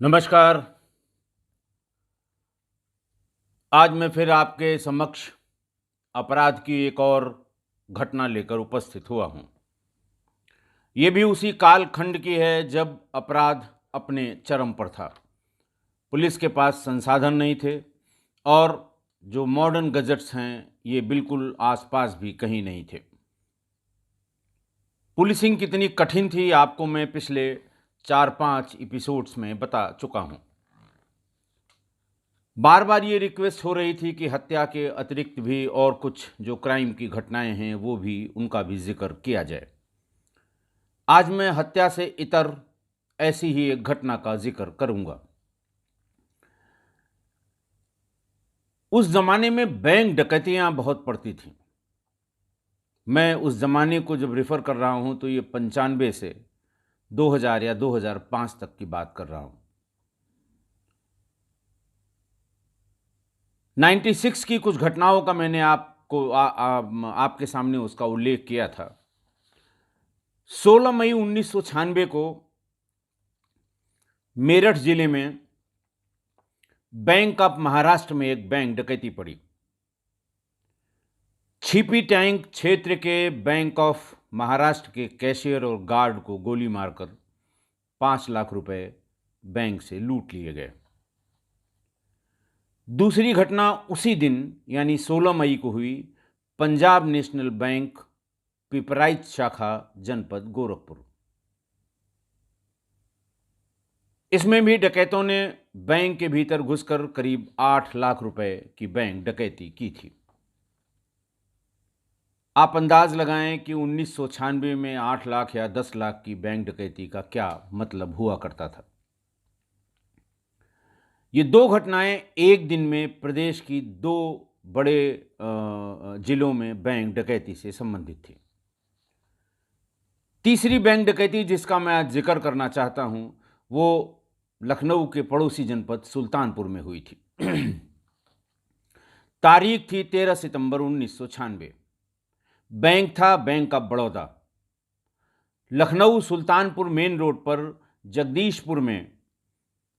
नमस्कार। आज मैं फिर आपके समक्ष अपराध की एक और घटना लेकर उपस्थित हुआ हूँ। ये भी उसी कालखंड की है जब अपराध अपने चरम पर था। पुलिस के पास संसाधन नहीं थे और जो मॉडर्न गैजेट्स हैं, ये बिल्कुल आसपास भी कहीं नहीं थे। पुलिसिंग कितनी कठिन थी, आपको मैं पिछले 4-5 एपिसोड्स में बता चुका हूँ। बार बार ये रिक्वेस्ट हो रही थी कि हत्या के अतिरिक्त भी और कुछ जो क्राइम की घटनाएं हैं वो भी उनका भी जिक्र किया जाए। आज मैं हत्या से इतर ऐसी ही एक घटना का जिक्र करूंगा। उस जमाने में बैंक डकैतियां बहुत पड़ती थीं। मैं उस जमाने को जब रेफर कर रहा हूं तो ये 95 से 2000 या 2005 तक की बात कर रहा हूं। 96 की कुछ घटनाओं का मैंने आपके सामने उसका उल्लेख किया था। 16 मई 1996 को मेरठ जिले में बैंक ऑफ महाराष्ट्र में एक बैंक डकैती पड़ी। छिपी टैंक क्षेत्र के बैंक ऑफ महाराष्ट्र के कैशियर और गार्ड को गोली मारकर 5 लाख रुपए बैंक से लूट लिए गए। दूसरी घटना उसी दिन यानी 16 मई को हुई, पंजाब नेशनल बैंक पिपराइच शाखा जनपद गोरखपुर। इसमें भी डकैतों ने बैंक के भीतर घुसकर करीब 8 लाख रुपए की बैंक डकैती की थी। आप अंदाज लगाएं कि 1996 में 8 लाख या 10 लाख की बैंक डकैती का क्या मतलब हुआ करता था। ये दो घटनाएं एक दिन में प्रदेश की दो बड़े जिलों में बैंक डकैती से संबंधित थी। तीसरी बैंक डकैती जिसका मैं आज जिक्र करना चाहता हूं वो लखनऊ के पड़ोसी जनपद सुल्तानपुर में हुई थी। तारीख थी 13 सितंबर 1996। बैंक था bank of Baroda. Lucknow Sultanpur main road पर जगदीशपुर में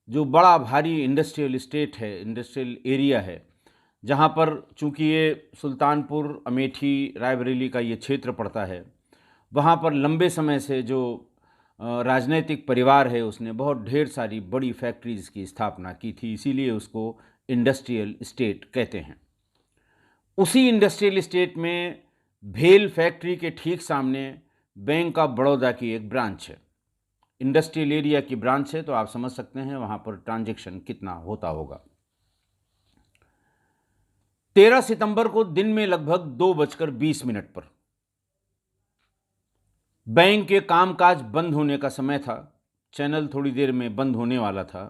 जो बड़ा भारी इंडस्ट्रियल इस्टेट है, इंडस्ट्रियल एरिया है, जहाँ पर चूँकि ये सुल्तानपुर, अमेठी, रायबरेली का ये क्षेत्र पड़ता है, वहाँ पर लंबे समय से जो राजनीतिक परिवार है उसने बहुत ढेर सारी बड़ी फैक्ट्रीज़ की स्थापना की थी, इसीलिए उसको इंडस्ट्रियल इस्टेट कहते हैं। उसी इंडस्ट्रियल इस्टेट में भेल फैक्ट्री के ठीक सामने बैंक ऑफ बड़ौदा की एक ब्रांच है। इंडस्ट्रियल एरिया की ब्रांच है तो आप समझ सकते हैं वहाँ पर ट्रांजैक्शन कितना होता होगा। 13 सितंबर को दिन में लगभग 2:20 पर बैंक के कामकाज बंद होने का समय था, चैनल थोड़ी देर में बंद होने वाला था,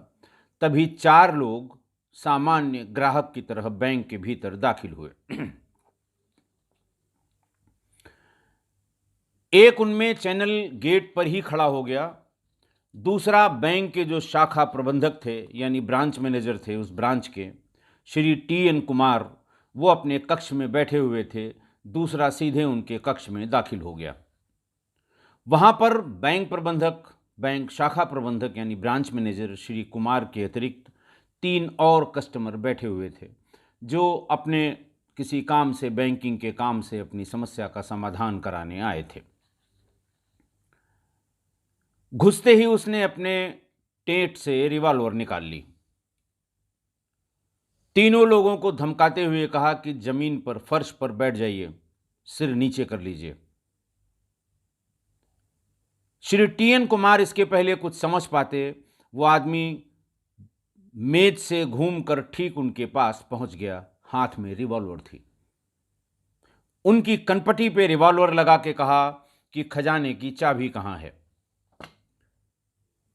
तभी 4 लोग सामान्य ग्राहक की तरह बैंक के भीतर दाखिल हुए। एक उनमें चैनल गेट पर ही खड़ा हो गया, दूसरा बैंक के जो शाखा प्रबंधक थे यानी ब्रांच मैनेजर थे उस ब्रांच के, श्री टी.एन. कुमार, वो अपने कक्ष में बैठे हुए थे, दूसरा सीधे उनके कक्ष में दाखिल हो गया। वहाँ पर बैंक प्रबंधक, बैंक शाखा प्रबंधक यानी ब्रांच मैनेजर श्री कुमार के अतिरिक्त 3 और कस्टमर बैठे हुए थे जो अपने किसी काम से, बैंकिंग के काम से अपनी समस्या का समाधान कराने आए थे। घुसते ही उसने अपने टेंट से रिवॉल्वर निकाल ली। तीनों लोगों को धमकाते हुए कहा कि जमीन पर, फर्श पर बैठ जाइए, सिर नीचे कर लीजिए। श्री टी.एन. कुमार इसके पहले कुछ समझ पाते, वो आदमी मेज से घूमकर ठीक उनके पास पहुंच गया, हाथ में रिवॉल्वर थी। उनकी कनपटी पे रिवॉल्वर लगा के कहा कि खजाने की चाबी कहां है।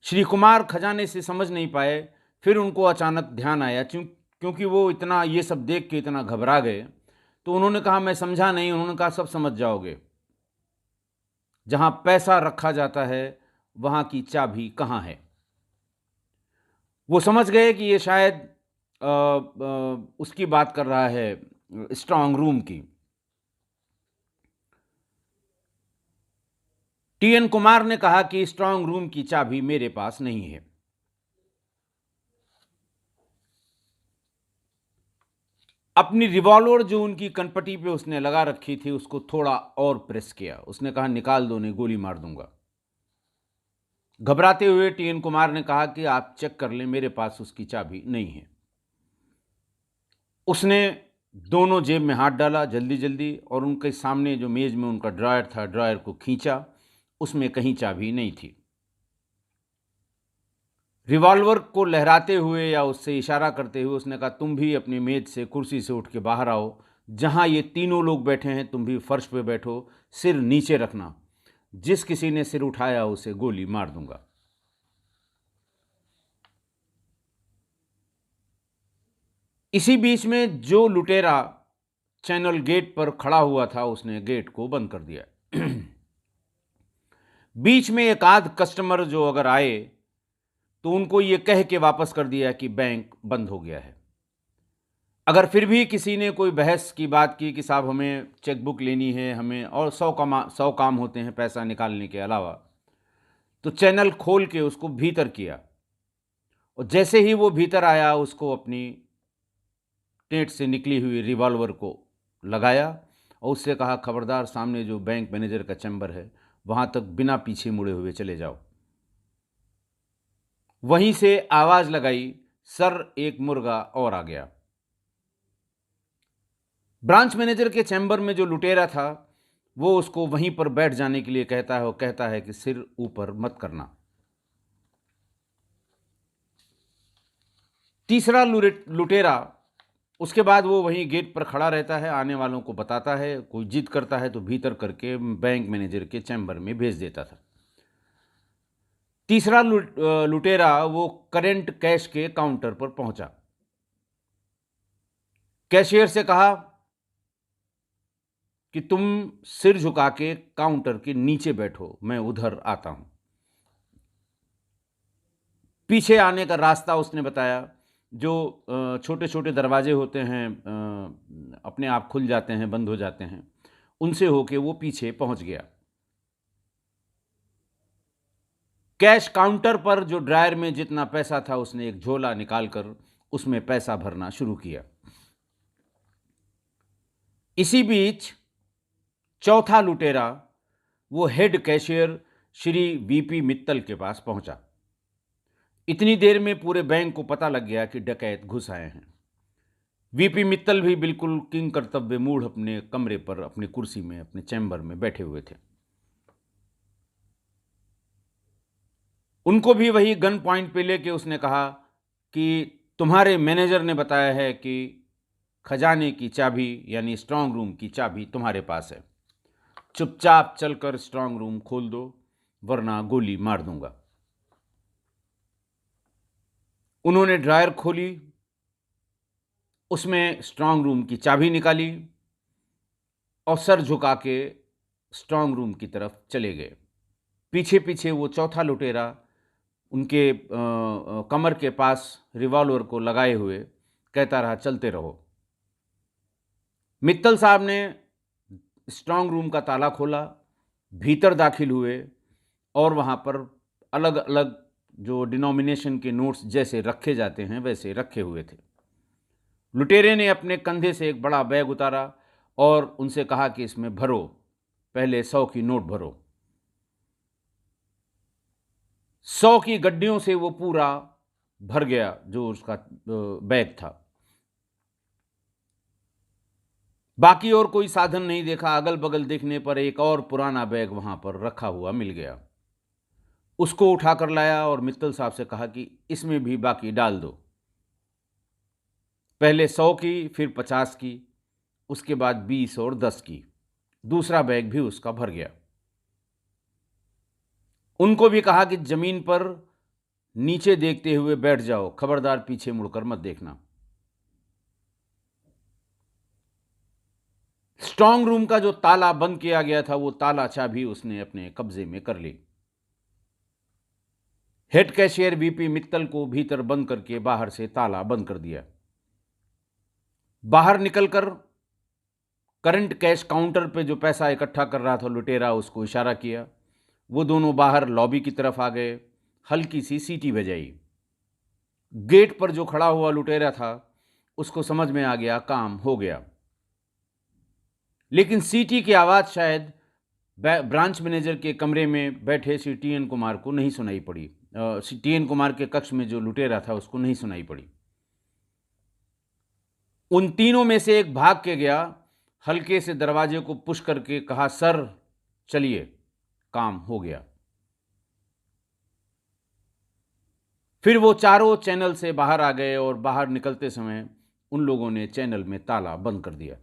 श्री कुमार खजाने से समझ नहीं पाए, फिर उनको अचानक ध्यान आया, क्योंकि वो इतना ये सब देख के इतना घबरा गए, तो उन्होंने कहा मैं समझा नहीं। उन्होंने कहा सब समझ जाओगे, जहां पैसा रखा जाता है वहां की चाबी कहां है। वो समझ गए कि ये शायद उसकी बात कर रहा है, स्ट्रांग रूम की। टी.एन. कुमार ने कहा कि स्ट्रांग रूम की चाबी मेरे पास नहीं है। अपनी रिवॉल्वर जो उनकी कनपटी पे उसने लगा रखी थी उसको थोड़ा और प्रेस किया। उसने कहा, निकाल दो, नहीं गोली मार दूंगा। घबराते हुए टीएन कुमार ने कहा कि आप चेक कर लें, मेरे पास उसकी चाबी नहीं है। उसने दोनों जेब में हाथ डाला जल्दी जल्दी और उनके सामने जो मेज में उनका ड्रायर था, ड्रायर को खींचा, उसमें कहीं चाबी नहीं थी। रिवॉल्वर को लहराते हुए या उससे इशारा करते हुए उसने कहा, तुम भी अपनी मेज से, कुर्सी से उठ के बाहर आओ। जहां ये तीनों लोग बैठे हैं तुम भी फर्श पे बैठो, सिर नीचे रखना। जिस किसी ने सिर उठाया उसे गोली मार दूंगा। इसी बीच में जो लुटेरा चैनल गेट पर खड़ा हुआ था उसने गेट को बंद कर दिया। बीच में एक आध कस्टमर जो अगर आए तो उनको ये कह के वापस कर दिया कि बैंक बंद हो गया है। अगर फिर भी किसी ने कोई बहस की बात की कि साहब हमें चेकबुक लेनी है, हमें और 100 काम होते हैं पैसा निकालने के अलावा, तो चैनल खोल के उसको भीतर किया और जैसे ही वो भीतर आया उसको अपनी टेंट से निकली हुई रिवॉल्वर को लगाया और उससे कहा, खबरदार, सामने जो बैंक मैनेजर का चैम्बर है वहां तक बिना पीछे मुड़े हुए चले जाओ। वहीं से आवाज लगाई, सर एक मुर्गा और आ गया। ब्रांच मैनेजर के चैम्बर में जो लुटेरा था वो उसको वहीं पर बैठ जाने के लिए कहता है और कहता है कि सिर ऊपर मत करना। तीसरा लुटेरा उसके बाद वो वहीं गेट पर खड़ा रहता है, आने वालों को बताता है, कोई जिद करता है तो भीतर करके बैंक मैनेजर के चैम्बर में भेज देता था। तीसरा लुटेरा वो करंट कैश के काउंटर पर पहुंचा। कैशियर से कहा कि तुम सिर झुका के काउंटर के नीचे बैठो, मैं उधर आता हूं। पीछे आने का रास्ता उसने बताया, जो छोटे छोटे दरवाजे होते हैं, अपने आप खुल जाते हैं, बंद हो जाते हैं, उनसे होके वो पीछे पहुंच गया। कैश काउंटर पर जो ड्रायर में जितना पैसा था उसने एक झोला निकालकर उसमें पैसा भरना शुरू किया। इसी बीच चौथा लुटेरा वो head cashier Shri VP Mittal के पास पहुंचा। इतनी देर में पूरे बैंक को पता लग गया कि डकैत घुस आए हैं। वीपी मित्तल भी बिल्कुल किंग कर्तव्य मूढ़ अपने कमरे पर, अपनी कुर्सी में, अपने चैम्बर में बैठे हुए थे। उनको भी वही गन पॉइंट पे लेके उसने कहा कि तुम्हारे मैनेजर ने बताया है कि खजाने की चाबी यानी स्ट्रांग रूम की चाबी तुम्हारे पास है। चुपचाप चलकर स्ट्रांग रूम खोल दो वरना गोली मार दूंगा। उन्होंने ड्रायर खोली, उसमें स्ट्रांग रूम की चाबी निकाली और सर झुका के स्ट्रांग रूम की तरफ चले गए। पीछे पीछे वो चौथा लुटेरा उनके कमर के पास रिवॉल्वर को लगाए हुए कहता रहा, चलते रहो। मित्तल साहब ने स्ट्रांग रूम का ताला खोला, भीतर दाखिल हुए और वहाँ पर अलग अलग जो डिनोमिनेशन के नोट्स जैसे रखे जाते हैं वैसे रखे हुए थे। लुटेरे ने अपने कंधे से एक बड़ा बैग उतारा और उनसे कहा कि इसमें भरो, पहले 100 की नोट भरो। 100 की गड्डियों से वो पूरा भर गया जो उसका बैग था। बाकी और कोई साधन नहीं देखा। अगल बगल देखने पर एक और पुराना बैग वहां पर रखा हुआ मिल गया। उसको उठाकर लाया और मित्तल साहब से कहा कि इसमें भी बाकी डाल दो। पहले 100 की, फिर 50 की, उसके बाद 20 और 10 की। दूसरा बैग भी उसका भर गया। उनको भी कहा कि जमीन पर नीचे देखते हुए बैठ जाओ, खबरदार पीछे मुड़कर मत देखना। स्ट्रांग रूम का जो ताला बंद किया गया था वो ताला चाबी उसने अपने कब्जे में कर ली। हेड कैशियर वीपी मित्तल को भीतर बंद करके बाहर से ताला बंद कर दिया। बाहर निकलकर करंट कैश काउंटर पे जो पैसा इकट्ठा कर रहा था लुटेरा, उसको इशारा किया। वो दोनों बाहर लॉबी की तरफ आ गए। हल्की सी सीटी बजाई। गेट पर जो खड़ा हुआ लुटेरा था उसको समझ में आ गया काम हो गया। लेकिन सीटी की आवाज़ शायद ब्रांच मैनेजर के कमरे में बैठे श्री टी.एन. कुमार को नहीं सुनाई पड़ी। श्री टी.एन. कुमार के कक्ष में जो लुटेरा था उसको नहीं सुनाई पड़ी। उन तीनों में से एक भाग के गया, हल्के से दरवाजे को पुश करके कहा, सर चलिए, काम हो गया। फिर वो चारों चैनल से बाहर आ गए और बाहर निकलते समय उन लोगों ने चैनल में ताला बंद कर दिया।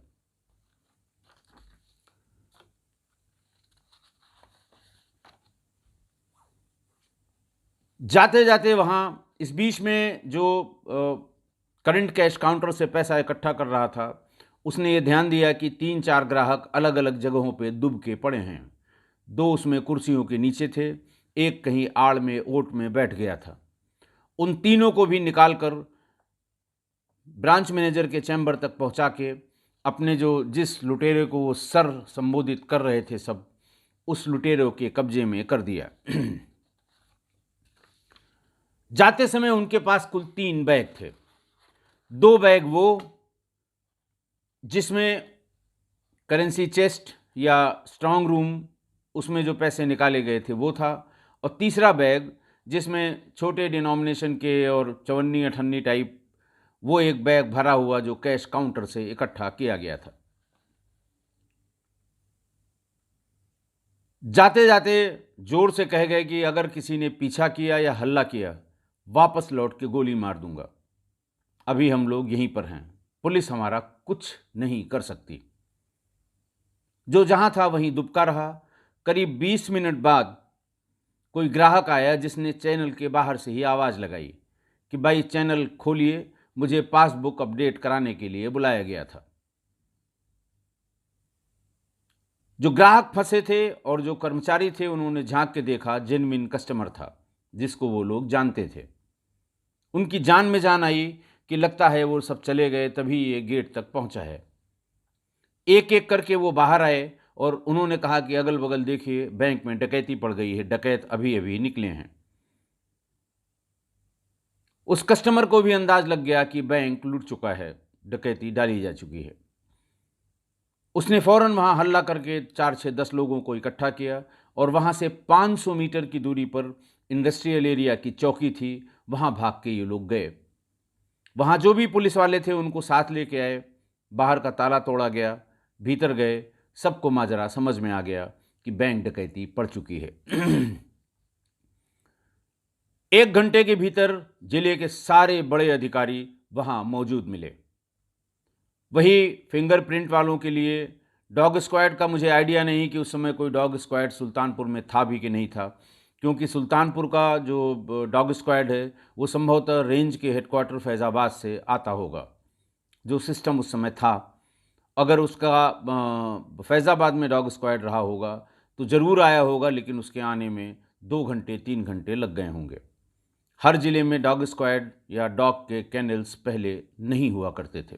जाते जाते वहां इस बीच में जो करंट कैश काउंटर से पैसा इकट्ठा कर रहा था, उसने ये ध्यान दिया कि 3-4 ग्राहक अलग अलग जगहों पे दुब के पड़े हैं। 2 उसमें कुर्सियों के नीचे थे, एक कहीं आड़ में ओट में बैठ गया था। उन तीनों को भी निकाल कर ब्रांच मैनेजर के चैम्बर तक पहुंचा के अपने जिस लुटेरे को वो सर संबोधित कर रहे थे सब, उस लुटेरे के कब्जे में कर दिया। जाते समय उनके पास कुल 3 बैग थे। 2 बैग वो जिसमें करेंसी चेस्ट या स्ट्रांग रूम, उसमें जो पैसे निकाले गए थे वो था, और तीसरा बैग जिसमें छोटे डिनोमिनेशन के और 54-58 टाइप, वो एक बैग भरा हुआ जो कैश काउंटर से इकट्ठा किया गया था। जाते जाते जोर से कह गए कि अगर किसी ने पीछा किया या हल्ला किया, वापस लौट के गोली मार दूंगा। अभी हम लोग यहीं पर हैं, पुलिस हमारा कुछ नहीं कर सकती। जो जहां था वहीं दुबका रहा। करीब 20 मिनट बाद कोई ग्राहक आया जिसने चैनल के बाहर से ही आवाज़ लगाई कि भाई चैनल खोलिए, मुझे पासबुक अपडेट कराने के लिए बुलाया गया था। जो ग्राहक फंसे थे और जो कर्मचारी थे उन्होंने झांक के देखा, जेन्युइन कस्टमर था जिसको वो लोग जानते थे। उनकी जान में जान आई कि लगता है वो सब चले गए तभी ये गेट तक पहुंचा है। एक एक करके वो बाहर आए और उन्होंने कहा कि अगल बगल देखिए, बैंक में डकैती पड़ गई है, डकैत अभी अभी निकले हैं। उस कस्टमर को भी अंदाज लग गया कि बैंक लूट चुका है, डकैती डाली जा चुकी है। उसने फौरन वहां हल्ला करके 4-6-10 लोगों को इकट्ठा किया और वहां से 500 मीटर की दूरी पर इंडस्ट्रियल एरिया की चौकी थी, वहां भाग के ये लोग गए। वहां जो भी पुलिस वाले थे उनको साथ लेके आए, बाहर का ताला तोड़ा गया, भीतर गए, सबको माजरा समझ में आ गया कि बैंक डकैती पड़ चुकी है। 1 घंटे के भीतर जिले के सारे बड़े अधिकारी वहां मौजूद मिले। वही फिंगरप्रिंट वालों के लिए डॉग स्क्वाड का मुझे आइडिया नहीं कि उस समय कोई डॉग स्क्वाड सुल्तानपुर में था भी कि नहीं था, क्योंकि सुल्तानपुर का जो डॉग स्क्वाड है वो संभवतः रेंज के हेडक्वार्टर फैज़ाबाद से आता होगा, जो सिस्टम उस समय था। अगर उसका फैज़ाबाद में डॉग स्क्वाड रहा होगा तो ज़रूर आया होगा, लेकिन उसके आने में 2 घंटे 3 घंटे लग गए होंगे। हर ज़िले में डॉग स्क्वाड या डॉग के कैनल्स पहले नहीं हुआ करते थे।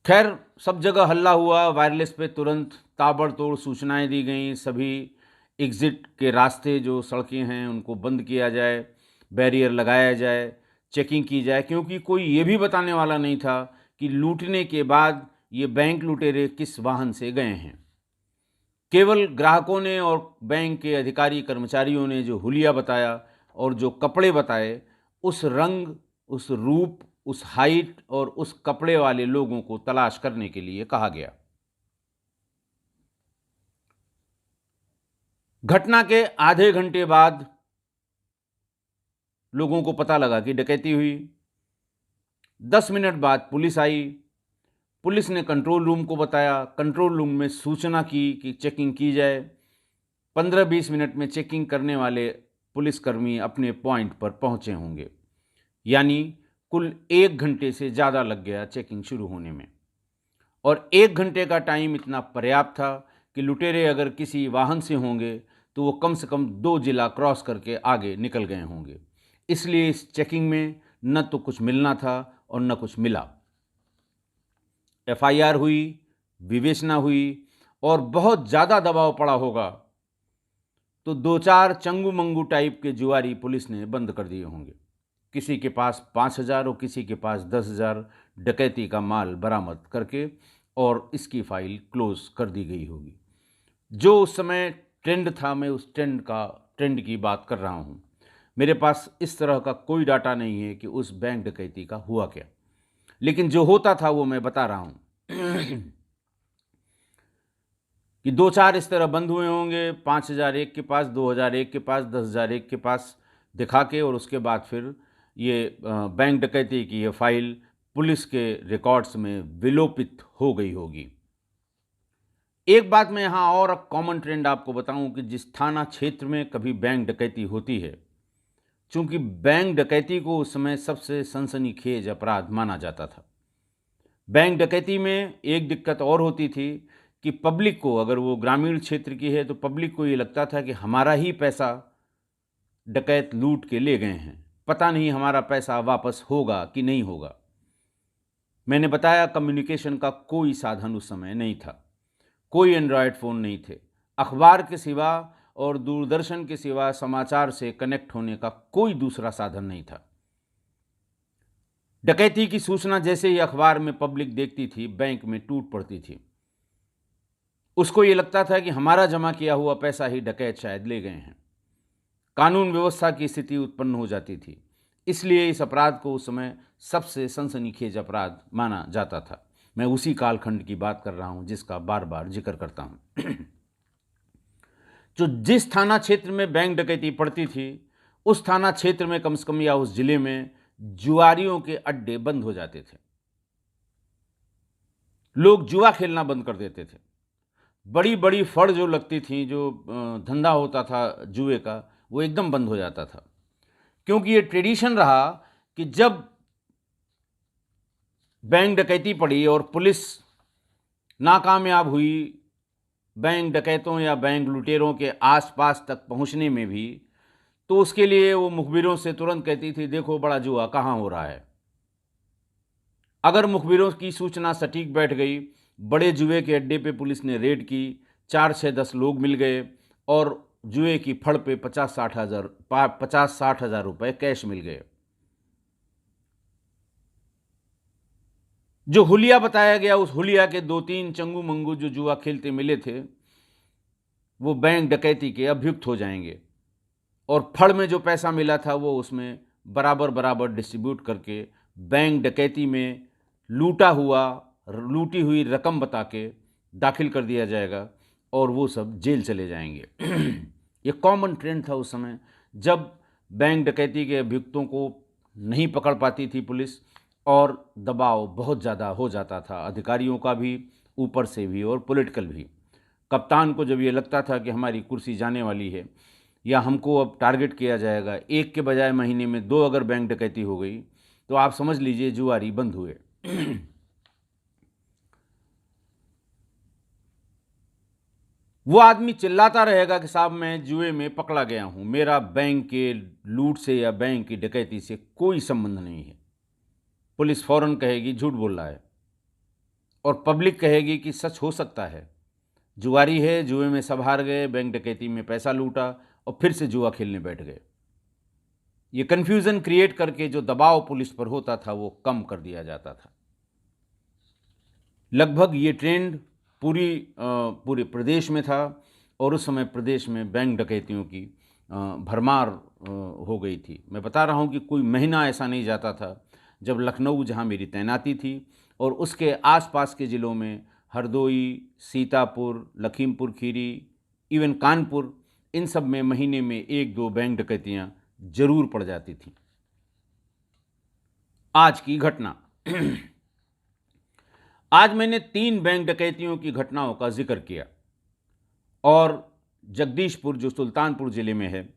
खैर, सब जगह हल्ला हुआ, वायरलेस पे तुरंत ताबड़तोड़ सूचनाएं दी गईं, सभी एग्ज़िट के रास्ते जो सड़कें हैं उनको बंद किया जाए, बैरियर लगाया जाए, चेकिंग की जाए, क्योंकि कोई ये भी बताने वाला नहीं था कि लूटने के बाद ये बैंक लुटेरे किस वाहन से गए हैं। केवल ग्राहकों ने और बैंक के अधिकारी कर्मचारियों ने जो हुलिया बताया और जो कपड़े बताए, उस रंग, उस रूप, उस हाइट और उस कपड़े वाले लोगों को तलाश करने के लिए कहा गया। घटना के आधे घंटे बाद लोगों को पता लगा कि डकैती हुई। 10 मिनट बाद पुलिस आई। पुलिस ने कंट्रोल रूम को बताया, कंट्रोल रूम में सूचना की कि चेकिंग की जाए। 15-20 मिनट में चेकिंग करने वाले पुलिसकर्मी अपने पॉइंट पर पहुंचे होंगे, यानी कुल 1 घंटे से ज़्यादा लग गया चेकिंग शुरू होने में। और 1 घंटे का टाइम इतना पर्याप्त था कि लुटेरे अगर किसी वाहन से होंगे तो वो कम से कम 2 जिला क्रॉस करके आगे निकल गए होंगे। इसलिए इस चेकिंग में न तो कुछ मिलना था और न कुछ मिला। एफआईआर हुई, विवेचना हुई और बहुत ज़्यादा दबाव पड़ा होगा तो 2-4 चंगू मंगू टाइप के जुआरी पुलिस ने बंद कर दिए होंगे, किसी के पास 5,000 और किसी के पास 10,000 डकैती का माल बरामद करके और इसकी फाइल क्लोज कर दी गई होगी। जो उस समय ट्रेंड था, मैं उस ट्रेंड की बात कर रहा हूँ। मेरे पास इस तरह का कोई डाटा नहीं है कि उस बैंक डकैती का हुआ क्या, लेकिन जो होता था वो मैं बता रहा हूँ कि 2-4 इस तरह बंद हुए होंगे, 5,000 एक के पास, 2,000 एक के पास, 10,000 एक के पास दिखा के, और उसके बाद फिर ये बैंक डकैती की ये फाइल पुलिस के रिकॉर्ड्स में विलोपित हो गई होगी। एक बात मैं यहाँ और कॉमन ट्रेंड आपको बताऊं कि जिस थाना क्षेत्र में कभी बैंक डकैती होती है, चूंकि बैंक डकैती को उस समय सबसे सनसनीखेज अपराध माना जाता था। बैंक डकैती में एक दिक्कत और होती थी कि पब्लिक को, अगर वो ग्रामीण क्षेत्र की है तो पब्लिक को ये लगता था कि हमारा ही पैसा डकैत लूट के ले गए हैं, पता नहीं हमारा पैसा वापस होगा कि नहीं होगा। मैंने बताया कम्युनिकेशन का कोई साधन उस समय नहीं था, कोई एंड्रॉयड फ़ोन नहीं थे, अखबार के सिवा और दूरदर्शन के सिवा समाचार से कनेक्ट होने का कोई दूसरा साधन नहीं था। डकैती की सूचना जैसे ही अखबार में पब्लिक देखती थी, बैंक में टूट पड़ती थी। उसको ये लगता था कि हमारा जमा किया हुआ पैसा ही डकैत शायद ले गए हैं। कानून व्यवस्था की स्थिति उत्पन्न हो जाती थी, इसलिए इस अपराध को उस समय सबसे सनसनीखेज अपराध माना जाता था। मैं उसी कालखंड की बात कर रहा हूं जिसका बार बार जिक्र करता हूं। जो जिस थाना क्षेत्र में बैंक डकैती पड़ती थी, उस थाना क्षेत्र में कम से कम या उस जिले में जुआरियों के अड्डे बंद हो जाते थे। लोग जुआ खेलना बंद कर देते थे। बड़ी बड़ी फड़ जो लगती थी, जो धंधा होता था जुए का, वो एकदम बंद हो जाता था, क्योंकि ये ट्रेडिशन रहा कि जब बैंक डकैती पड़ी और पुलिस नाकामयाब हुई बैंक डकैतों या बैंक लुटेरों के आसपास तक पहुंचने में भी, तो उसके लिए वो मुखबिरों से तुरंत कहती थी, देखो बड़ा जुआ कहाँ हो रहा है। अगर मुखबिरों की सूचना सटीक बैठ गई, बड़े जुए के अड्डे पे पुलिस ने रेड की, 4-6-10 लोग मिल गए और जुए की फड़ पे 50-60 हज़ार रुपये कैश मिल गए। जो हुलिया बताया गया, उस हुलिया के 2-3 चंगू मंगू जो जुआ खेलते मिले थे, वो बैंक डकैती के अभियुक्त हो जाएंगे और फड़ में जो पैसा मिला था वो उसमें बराबर बराबर डिस्ट्रीब्यूट करके बैंक डकैती में लूटी हुई रकम बता के दाखिल कर दिया जाएगा और वो सब जेल चले जाएंगे। ये कॉमन ट्रेंड था उस समय, जब बैंक डकैती के अभियुक्तों को नहीं पकड़ पाती थी पुलिस और दबाव बहुत ज़्यादा हो जाता था, अधिकारियों का भी, ऊपर से भी और पॉलिटिकल भी। कप्तान को जब ये लगता था कि हमारी कुर्सी जाने वाली है या हमको अब टारगेट किया जाएगा, एक के बजाय महीने में 2 अगर बैंक डकैती हो गई तो आप समझ लीजिए जुआरी बंद हुए। वो आदमी चिल्लाता रहेगा कि साहब मैं जुए में पकड़ा गया हूं, मेरा बैंक के लूट से या बैंक की डकैती से कोई संबंध नहीं है। पुलिस फौरन कहेगी झूठ बोल रहा है और पब्लिक कहेगी कि सच हो सकता है, जुआरी है, जुए में सब हार गए, बैंक डकैती में पैसा लूटा और फिर से जुआ खेलने बैठ गए। ये कन्फ्यूज़न क्रिएट करके जो दबाव पुलिस पर होता था वो कम कर दिया जाता था। लगभग ये ट्रेंड पूरे प्रदेश में था और उस समय प्रदेश में बैंक डकैतियों की भरमार हो गई थी। मैं बता रहा हूँ कि कोई महीना ऐसा नहीं जाता था जब लखनऊ, जहाँ मेरी तैनाती थी, और उसके आसपास के ज़िलों में हरदोई, सीतापुर, लखीमपुर खीरी, इवन कानपुर, इन सब में महीने में 1-2 बैंक डकैतियाँ जरूर पड़ जाती थी। आज की घटना। आज मैंने 3 बैंक डकैतियों की घटनाओं का जिक्र किया और जगदीशपुर जो सुल्तानपुर ज़िले में है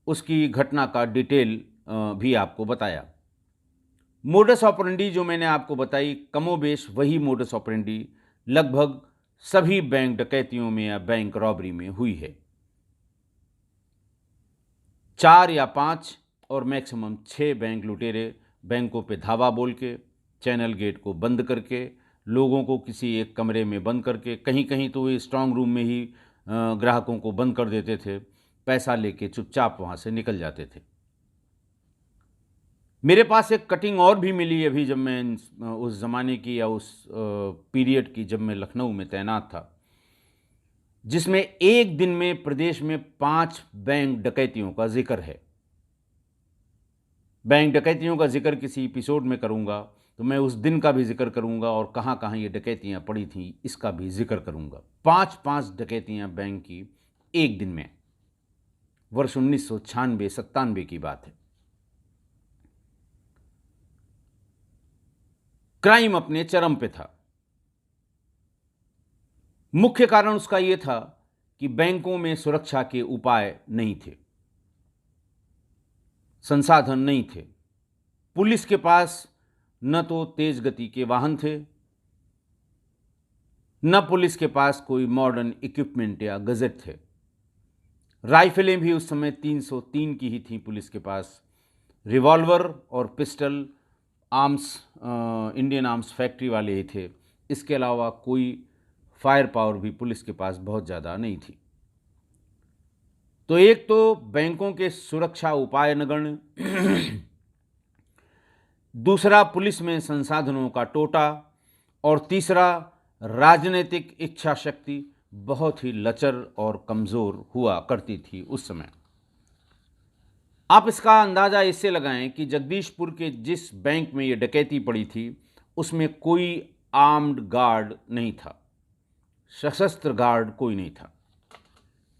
उसकी घटना का डिटेल भी आपको बताया। मोडस ऑपरेंडी जो मैंने आपको बताई, कमोबेश वही मोडस ऑपरेंडी लगभग सभी बैंक डकैतियों में या बैंक रॉबरी में हुई है। 4 या 5 और मैक्सिमम 6 बैंक लुटेरे बैंकों पे धावा बोल के, चैनल गेट को बंद करके, लोगों को किसी एक कमरे में बंद करके, कहीं कहीं तो वे स्ट्रांग रूम में ही ग्राहकों को बंद कर देते थे, पैसा लेके चुपचाप वहाँ से निकल जाते थे। मेरे पास एक कटिंग और भी मिली अभी, जब मैं उस ज़माने की या उस पीरियड की, जब मैं लखनऊ में तैनात था, जिसमें एक दिन में प्रदेश में 5 बैंक डकैतियों का जिक्र है। बैंक डकैतियों का जिक्र किसी एपिसोड में करूंगा, तो मैं उस दिन का भी जिक्र करूंगा और कहाँ कहाँ ये डकैतियाँ पड़ी थीं इसका भी जिक्र करूंगा। 5 डकैतियाँ बैंक की एक दिन में, वर्ष 1996-97 की बात है। क्राइम अपने चरम पे था। मुख्य कारण उसका यह था कि बैंकों में सुरक्षा के उपाय नहीं थे, संसाधन नहीं थे। पुलिस के पास न तो तेज गति के वाहन थे, न पुलिस के पास कोई मॉडर्न इक्विपमेंट या गजेट थे। राइफलें भी उस समय 303 की ही थी पुलिस के पास। रिवॉल्वर और pistol arms Indian arms factory वाले ही थे। इसके अलावा कोई फायर पावर भी पुलिस के पास बहुत ज़्यादा नहीं थी। तो एक तो बैंकों के सुरक्षा उपाय नगण्य, दूसरा पुलिस में संसाधनों का टोटा, और तीसरा राजनीतिक इच्छा शक्ति बहुत ही लचर और कमज़ोर हुआ करती थी उस समय। आप इसका अंदाज़ा इससे लगाएं कि जगदीशपुर के जिस बैंक में ये डकैती पड़ी थी उसमें कोई आर्म्ड गार्ड नहीं था, सशस्त्र गार्ड कोई नहीं था।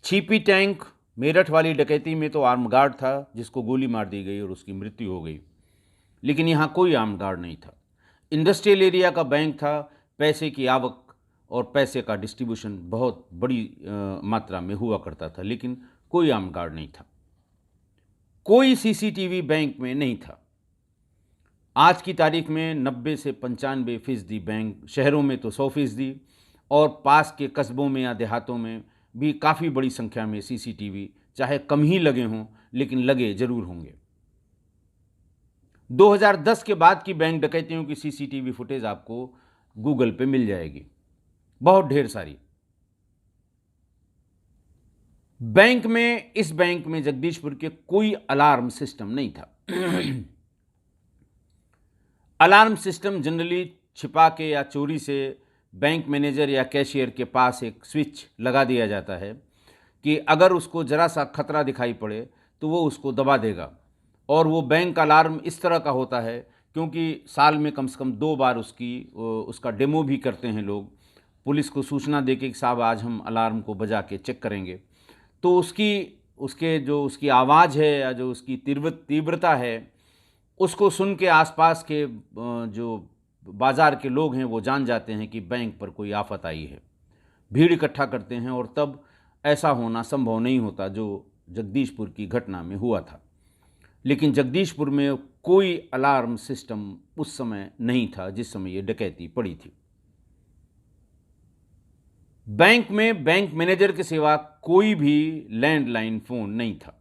छिपी टैंक मेरठ वाली डकैती में तो आर्म गार्ड था जिसको गोली मार दी गई और उसकी मृत्यु हो गई, लेकिन यहाँ कोई आर्म गार्ड नहीं था। इंडस्ट्रियल एरिया का बैंक था, पैसे की आवक और पैसे का डिस्ट्रीब्यूशन बहुत बड़ी मात्रा में हुआ करता था, लेकिन कोई आर्म गार्ड नहीं था। कोई सीसीटीवी बैंक में नहीं था। आज की तारीख में 90 से 95% बैंक, शहरों में तो 100%, और पास के कस्बों में या देहातों में भी काफ़ी बड़ी संख्या में सीसीटीवी, चाहे कम ही लगे हों लेकिन लगे जरूर होंगे। 2010 के बाद की बैंक डकैतियों की सीसीटीवी फुटेज आपको गूगल पे मिल जाएगी, बहुत ढेर सारी। इस बैंक में जगदीशपुर के कोई अलार्म सिस्टम नहीं था। अलार्म सिस्टम जनरली छिपा के या चोरी से बैंक मैनेजर या कैशियर के पास एक स्विच लगा दिया जाता है कि अगर उसको ज़रा सा खतरा दिखाई पड़े तो वो उसको दबा देगा। और वो बैंक अलार्म इस तरह का होता है क्योंकि साल में कम से कम 2 बार उसका डेमो भी करते हैं लोग, पुलिस को सूचना देके कि साहब आज हम अलार्म को बजा के चेक करेंगे। तो उसकी आवाज़ है या जो उसकी तीव्रता है उसको सुन के आसपास के जो बाज़ार के लोग हैं वो जान जाते हैं कि बैंक पर कोई आफत आई है, भीड़ इकट्ठा करते हैं, और तब ऐसा होना संभव नहीं होता जो जगदीशपुर की घटना में हुआ था। लेकिन जगदीशपुर में कोई अलार्म सिस्टम उस समय नहीं था जिस समय ये डकैती पड़ी थी। बैंक में बैंक मैनेजर के सिवा कोई भी लैंडलाइन फ़ोन नहीं था।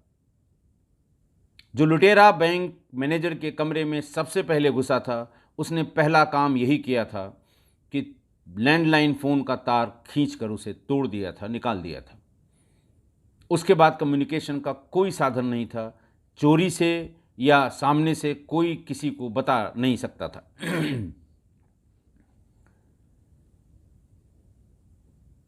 जो लुटेरा बैंक मैनेजर के कमरे में सबसे पहले घुसा था उसने पहला काम यही किया था कि लैंडलाइन फ़ोन का तार खींचकर उसे तोड़ दिया था, निकाल दिया था। उसके बाद कम्युनिकेशन का कोई साधन नहीं था, चोरी से या सामने से कोई किसी को बता नहीं सकता था।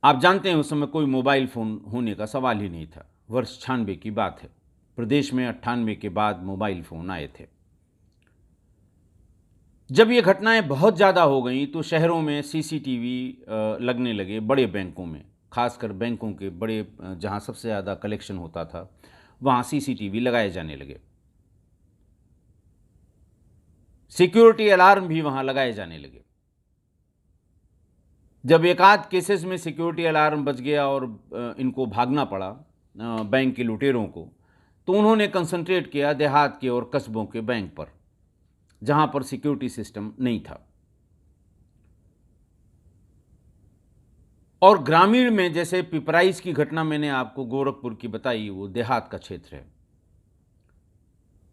आप जानते हैं उस समय कोई मोबाइल फ़ोन होने का सवाल ही नहीं था। वर्ष 96 की बात है। प्रदेश में 98 के बाद मोबाइल फ़ोन आए थे। जब ये घटनाएं बहुत ज़्यादा हो गई तो शहरों में सीसीटीवी लगने लगे, बड़े बैंकों में, खासकर बैंकों के बड़े जहां सबसे ज़्यादा कलेक्शन होता था वहां सीसीटीवी लगाए जाने लगे। सिक्योरिटी अलार्म भी वहां लगाए जाने लगे। जब एक आध केसेस में सिक्योरिटी अलार्म बज गया और इनको भागना पड़ा बैंक के लुटेरों को, तो उन्होंने कंसंट्रेट किया देहात के और कस्बों के बैंक पर जहां पर सिक्योरिटी सिस्टम नहीं था। और ग्रामीण में, जैसे पिपराइच की घटना मैंने आपको गोरखपुर की बताई, वो देहात का क्षेत्र है।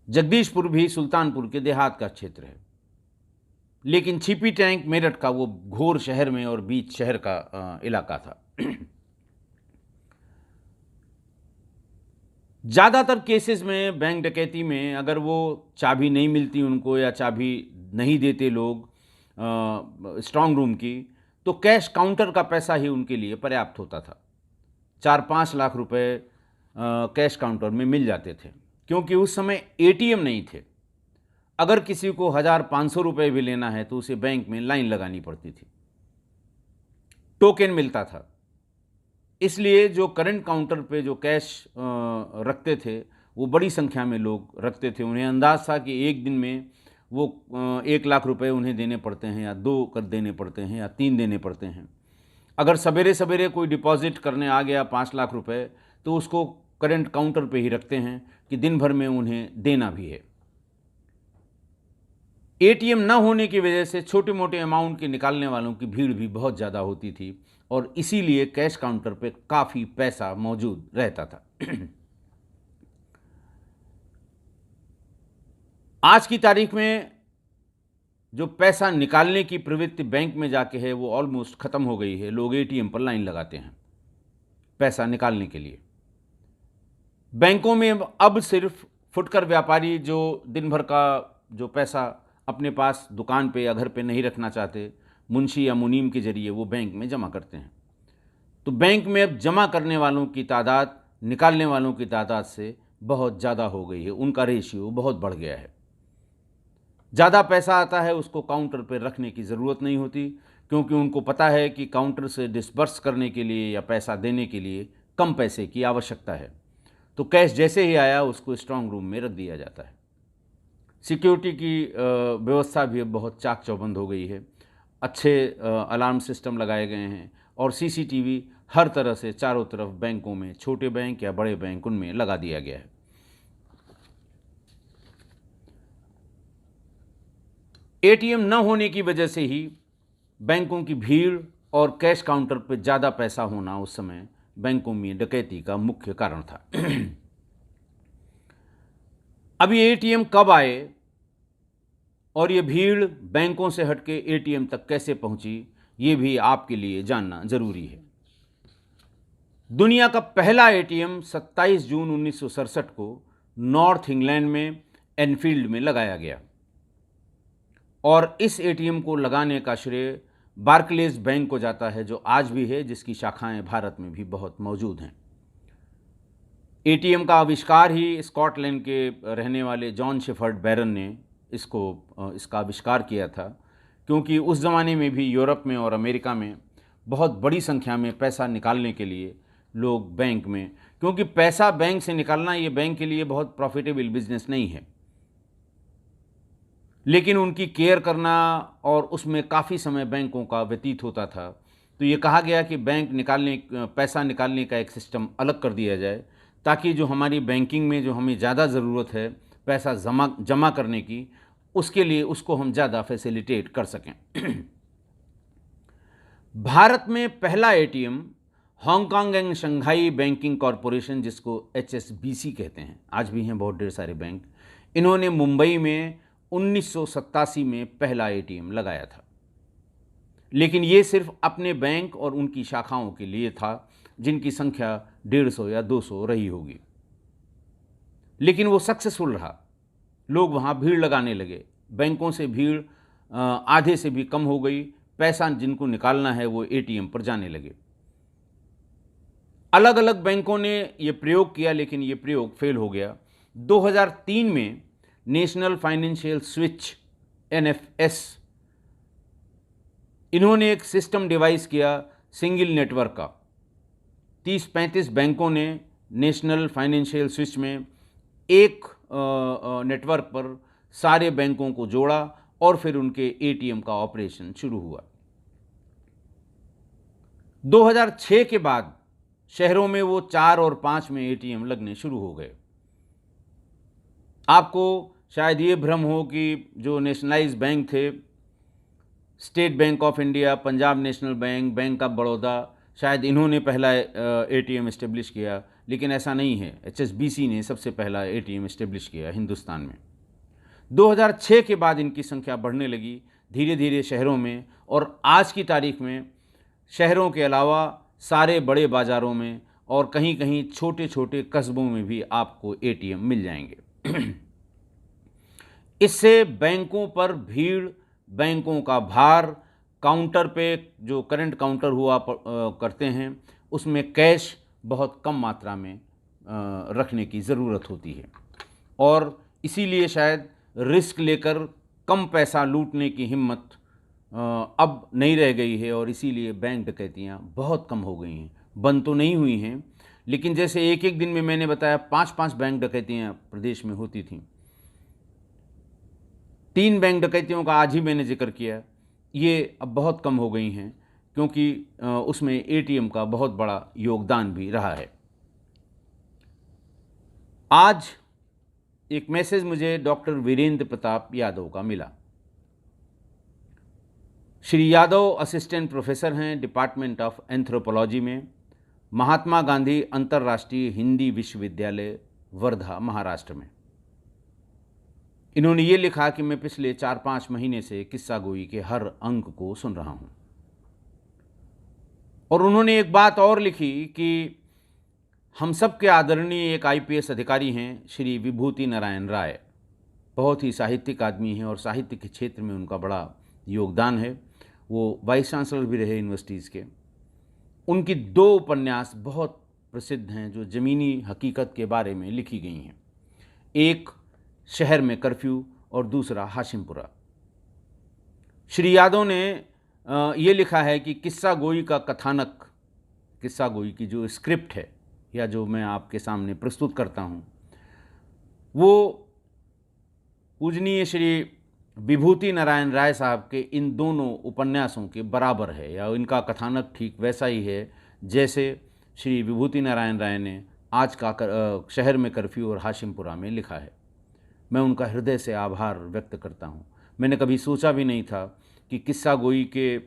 जगदीशपुर भी सुल्तानपुर के देहात का क्षेत्र है। लेकिन छिपी टैंक मेरठ का वो घोर शहर में और बीच शहर का इलाका था। ज़्यादातर केसेस में बैंक डकैती में अगर वो चाबी नहीं मिलती उनको या चाबी नहीं देते लोग स्ट्रांग रूम की, तो कैश काउंटर का पैसा ही उनके लिए पर्याप्त होता था। 4-5 लाख रुपए कैश काउंटर में मिल जाते थे, क्योंकि उस समय एटीएम नहीं थे। अगर किसी को 1,500 रुपये भी लेना है तो उसे बैंक में लाइन लगानी पड़ती थी, टोकन मिलता था। इसलिए जो करंट काउंटर पे जो कैश रखते थे वो बड़ी संख्या में लोग रखते थे। उन्हें अंदाज़ था कि एक दिन में वो 1 लाख रुपए उन्हें देने पड़ते हैं या 2 कर देने पड़ते हैं या 3 देने पड़ते हैं। अगर सवेरे सवेरे कोई डिपॉजिट करने आ गया 5 लाख रुपए, तो उसको करंट काउंटर पे ही रखते हैं कि दिन भर में उन्हें देना भी है। एटीएम ना होने की वजह से छोटे मोटे अमाउंट के निकालने वालों की भीड़ भी बहुत ज़्यादा होती थी और इसीलिए कैश काउंटर पे काफ़ी पैसा मौजूद रहता था। आज की तारीख में जो पैसा निकालने की प्रवृत्ति बैंक में जाके है वो ऑलमोस्ट ख़त्म हो गई है। लोग एटीएम पर लाइन लगाते हैं पैसा निकालने के लिए। बैंकों में अब सिर्फ फुटकर व्यापारी जो दिन भर का जो पैसा अपने पास दुकान पे या घर पे नहीं रखना चाहते, मुंशी या मुनीम के जरिए वो बैंक में जमा करते हैं। तो बैंक में अब जमा करने वालों की तादाद निकालने वालों की तादाद से बहुत ज़्यादा हो गई है, उनका रेशियो बहुत बढ़ गया है। ज़्यादा पैसा आता है उसको काउंटर पर रखने की ज़रूरत नहीं होती, क्योंकि उनको पता है कि काउंटर से डिसबर्स करने के लिए या पैसा देने के लिए कम पैसे की आवश्यकता है। तो कैश जैसे ही आया उसको स्ट्रांग रूम में रख दिया जाता है। सिक्योरिटी की व्यवस्था भी अब बहुत चाक चौबंद हो गई है। अच्छे अलार्म सिस्टम लगाए गए हैं और सीसीटीवी हर तरह से चारों तरफ बैंकों में, छोटे बैंक या बड़े बैंक, उनमें लगा दिया गया है। एटीएम न होने की वजह से ही बैंकों की भीड़ और कैश काउंटर पर ज़्यादा पैसा होना उस समय बैंकों में डकैती का मुख्य कारण था। अब ये एटीएम कब आए और ये भीड़ बैंकों से हटके एटीएम तक कैसे पहुंची, ये भी आपके लिए जानना जरूरी है। दुनिया का पहला एटीएम 27 जून 1967 को नॉर्थ इंग्लैंड में एनफील्ड में लगाया गया और इस एटीएम को लगाने का श्रेय बार्कलेज बैंक को जाता है, जो आज भी है, जिसकी शाखाएं भारत में भी बहुत मौजूद हैं। एटीएम का आविष्कार ही स्कॉटलैंड के रहने वाले जॉन शेफर्ड बैरन ने इसका आविष्कार किया था, क्योंकि उस ज़माने में भी यूरोप में और अमेरिका में बहुत बड़ी संख्या में पैसा निकालने के लिए लोग बैंक में, क्योंकि पैसा बैंक से निकालना ये बैंक के लिए बहुत प्रॉफिटेबल बिजनेस नहीं है, लेकिन उनकी केयर करना और उसमें काफ़ी समय बैंकों का व्यतीत होता था। तो ये कहा गया कि पैसा निकालने का एक सिस्टम अलग कर दिया जाए, ताकि जो हमारी बैंकिंग में जो हमें ज़्यादा ज़रूरत है पैसा जमा करने की, उसके लिए उसको हम ज़्यादा फैसिलिटेट कर सकें। भारत में पहला ATM Hong Kong and Shanghai banking corporation, जिसको HSBC कहते हैं, आज भी हैं बहुत ढेर सारे बैंक, इन्होंने मुंबई में 1987 में पहला एटीएम लगाया था। लेकिन ये सिर्फ अपने बैंक और उनकी शाखाओं के लिए था, जिनकी संख्या 150 या 200 रही होगी। लेकिन वो सक्सेसफुल रहा, लोग वहाँ भीड़ लगाने लगे, बैंकों से भीड़ आधे से भी कम हो गई, पैसा जिनको निकालना है वो एटीएम पर जाने लगे। अलग अलग बैंकों ने ये प्रयोग किया, लेकिन ये प्रयोग फेल हो गया। 2003 में नेशनल फाइनेंशियल स्विच NFS, इन्होंने एक सिस्टम डिवाइस किया सिंगल नेटवर्क का। 30-35 बैंकों ने नेशनल फाइनेंशियल स्विच में एक नेटवर्क पर सारे बैंकों को जोड़ा और फिर उनके एटीएम का ऑपरेशन शुरू हुआ। 2006 के बाद शहरों में वो 4 और 5 में एटीएम लगने शुरू हो गए। आपको शायद ये भ्रम हो कि जो नेशनलाइज बैंक थे, state bank of India, Punjab national bank, bank of Baroda, शायद इन्होंने पहला एटीएम इस्टेब्लिश किया, लेकिन ऐसा नहीं है। HSBC ने सबसे पहला एटीएम इस्टेब्लिश किया हिंदुस्तान में। 2006 के बाद इनकी संख्या बढ़ने लगी धीरे धीरे शहरों में, और आज की तारीख में शहरों के अलावा सारे बड़े बाज़ारों में और कहीं कहीं छोटे छोटे कस्बों में भी आपको एटीएम मिल जाएंगे। इससे बैंकों पर भीड़, बैंकों का भार, काउंटर पे जो करंट काउंटर हुआ करते हैं उसमें कैश बहुत कम मात्रा में रखने की ज़रूरत होती है, और इसीलिए शायद रिस्क लेकर कम पैसा लूटने की हिम्मत अब नहीं रह गई है, और इसीलिए बैंक डकैतियाँ बहुत कम हो गई हैं। बंद तो नहीं हुई हैं, लेकिन जैसे एक एक दिन में मैंने बताया 5-5 बैंक डकैतियाँ प्रदेश में होती थीं। 3 बैंक डकैतियों का आज ही मैंने जिक्र किया, ये अब बहुत कम हो गई हैं, क्योंकि उसमें एटीएम का बहुत बड़ा योगदान भी रहा है। आज एक मैसेज मुझे डॉक्टर वीरेंद्र प्रताप यादव का मिला। श्री यादव असिस्टेंट प्रोफेसर हैं डिपार्टमेंट ऑफ एंथ्रोपोलॉजी में, महात्मा गांधी अंतर्राष्ट्रीय हिंदी विश्वविद्यालय, वर्धा, महाराष्ट्र में। इन्होंने ये लिखा कि मैं पिछले 4-5 महीने से किस्सा गोई के हर अंक को सुन रहा हूं, और उन्होंने एक बात और लिखी कि हम सब के आदरणीय एक आईपीएस अधिकारी हैं श्री विभूति नारायण राय, बहुत ही साहित्यिक आदमी हैं और साहित्य के क्षेत्र में उनका बड़ा योगदान है। वो वाइस चांसलर भी रहे यूनिवर्सिटीज़ के। उनकी 2 उपन्यास बहुत प्रसिद्ध हैं जो ज़मीनी हकीकत के बारे में लिखी गई हैं, एक शहर में कर्फ्यू और दूसरा हाशिमपुरा। श्री यादव ने ये लिखा है कि किस्सा गोई का कथानक, किस्सा गोई की जो स्क्रिप्ट है या जो मैं आपके सामने प्रस्तुत करता हूँ, वो पूजनीय श्री विभूति नारायण राय साहब के इन दोनों उपन्यासों के बराबर है, या इनका कथानक ठीक वैसा ही है जैसे श्री विभूति नारायण राय ने आज का शहर में कर्फ्यू और हाशिमपुरा में लिखा है। मैं उनका हृदय से आभार व्यक्त करता हूँ। मैंने कभी सोचा भी नहीं था कि किस्सा गोई के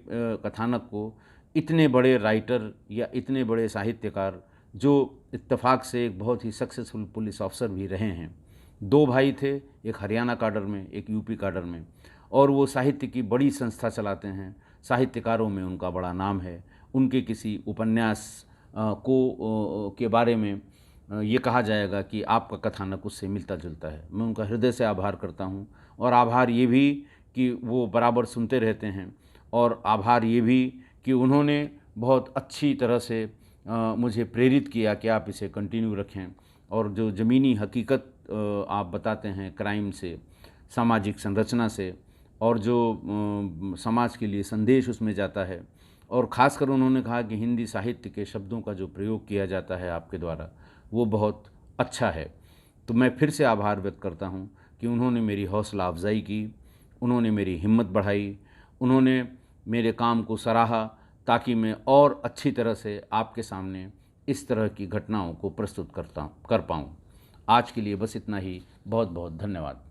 कथानक को इतने बड़े राइटर या इतने बड़े साहित्यकार, जो इत्तेफाक से एक बहुत ही सक्सेसफुल पुलिस ऑफिसर भी रहे हैं, 2 भाई थे, एक हरियाणा काडर में, एक यूपी काडर में, और वो साहित्य की बड़ी संस्था चलाते हैं। साहित्यकारों में उनका बड़ा नाम है। उनके किसी उपन्यास के बारे में ये कहा जाएगा कि आपका कथानक उससे मिलता जुलता है। मैं उनका हृदय से आभार करता हूँ, और आभार ये भी कि वो बराबर सुनते रहते हैं, और आभार ये भी कि उन्होंने बहुत अच्छी तरह से मुझे प्रेरित किया कि आप इसे कंटिन्यू रखें, और जो ज़मीनी हकीकत आप बताते हैं क्राइम से, सामाजिक संरचना से, और जो समाज के लिए संदेश उसमें जाता है, और ख़ासकर उन्होंने कहा कि हिंदी साहित्य के शब्दों का जो प्रयोग किया जाता है आपके द्वारा वो बहुत अच्छा है। तो मैं फिर से आभार व्यक्त करता हूँ कि उन्होंने मेरी हौसला अफजाई की, उन्होंने मेरी हिम्मत बढ़ाई, उन्होंने मेरे काम को सराहा ताकि मैं और अच्छी तरह से आपके सामने इस तरह की घटनाओं को प्रस्तुत कर पाऊँ। आज के लिए बस इतना ही। बहुत बहुत धन्यवाद।